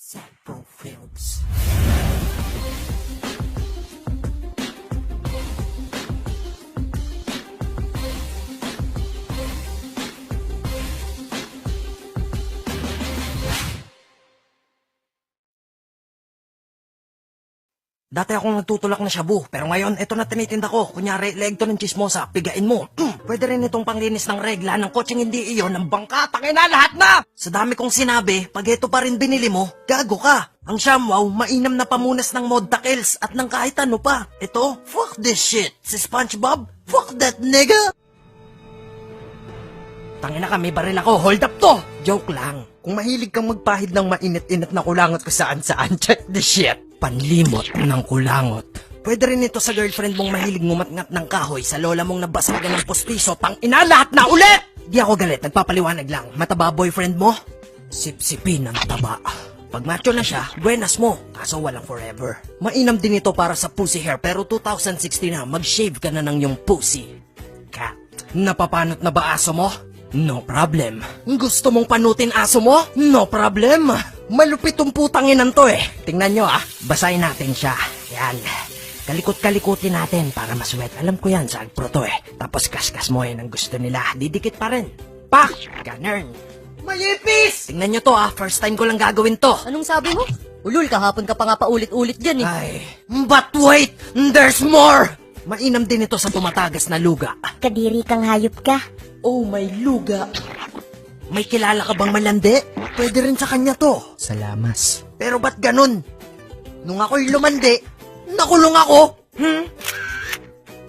Sample Films. Dati akong nagtutulak na shabu, pero ngayon, ito na tinitinda ko. Kunyari, leg to ng chismosa, pigain mo. Pwede rin itong panglinis ng regla ng kotseng hindi iyon ng bangka, tangina lahat na! Sa dami kong sinabi, pag ito pa rin binili mo, gago ka. Ang ShamWow, mainam na pamunas ng mod takils at ng kahit ano pa. Ito, fuck this shit. Si SpongeBob, fuck that nigga! Tangina ka, may baril ako, hold up to! Joke lang. Kung mahilig kang magpahid ng mainit-init na kulangot ko saan-saan, check this shit. Panlimot ng kulangot. Pwede rin ito sa girlfriend mong mahilig ngumat-ngat ng kahoy, sa lola mong nabasagan ng pustiso, tangina lahat na ulit! Di ako galit, nagpapaliwanag lang. Mataba boyfriend mo? Sipsipin ng taba. Pag macho na siya, buenas mo, kaso walang forever. Mainam din ito para sa pussy hair, pero 2016 na, mag-shave ka na ng yung pussy. Cat. Napapanot na ba aso mo? No problem. Gusto mong panutin aso mo? No problem. Malupit tong putanginan to eh. Tingnan nyo basahin natin siya. Yan. Kalikot-kalikutin natin para maswet. Alam ko yan, sa agpro to eh. Tapos kaskas mo yan ang gusto nila. Didikit pa rin. Pak! Ganern. Mayipis! Tingnan nyo to first time ko lang gagawin to. Anong sabi mo? Ulul, kahapon ka pa nga paulit-ulit dyan eh. Ay, but wait! There's more! Mainam din ito sa tumatagas na luga. Kadiri kang hayop ka. Oh, may luga. May kilala ka bang malandi? Pwede rin sa kanya to. Salamas. Pero ba't ganun? Nung ako'y lumandi, nakulong ako.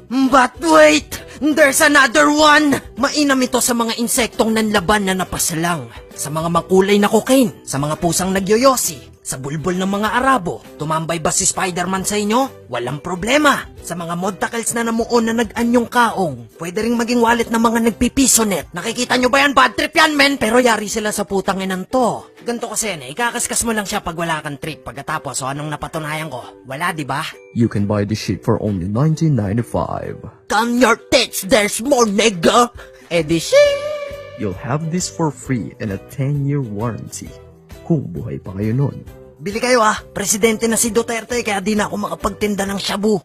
But wait! There's another one! Mainam ito sa mga insektong nanlaban na napasalang. Sa mga makulay na cocaine. Sa mga pusang nagyoyosi. Sa bulbul ng mga Arabo. Tumambay ba si Spider-Man sa inyo? Walang problema. Sa mga modtakels na namuon na nag-anyong kaong. Pwede ring maging wallet ng mga nagpipisonet. Nakikita nyo ba yan? Bad trip yan, men! Pero yari sila sa putang inan to. Ganto kasi yan ikakaskas mo lang siya pag wala kang trip. Pagkatapos, so anong napatunayan ko? Wala, di ba? You can buy this shit for only $19.95. Come your tits, there's more, nigga! Edishing! You'll have this for free and a 10-year warranty. Kung buhay pa kayo nun. Bili kayo Presidente na si Duterte kaya di na ako makapagtinda ng shabu.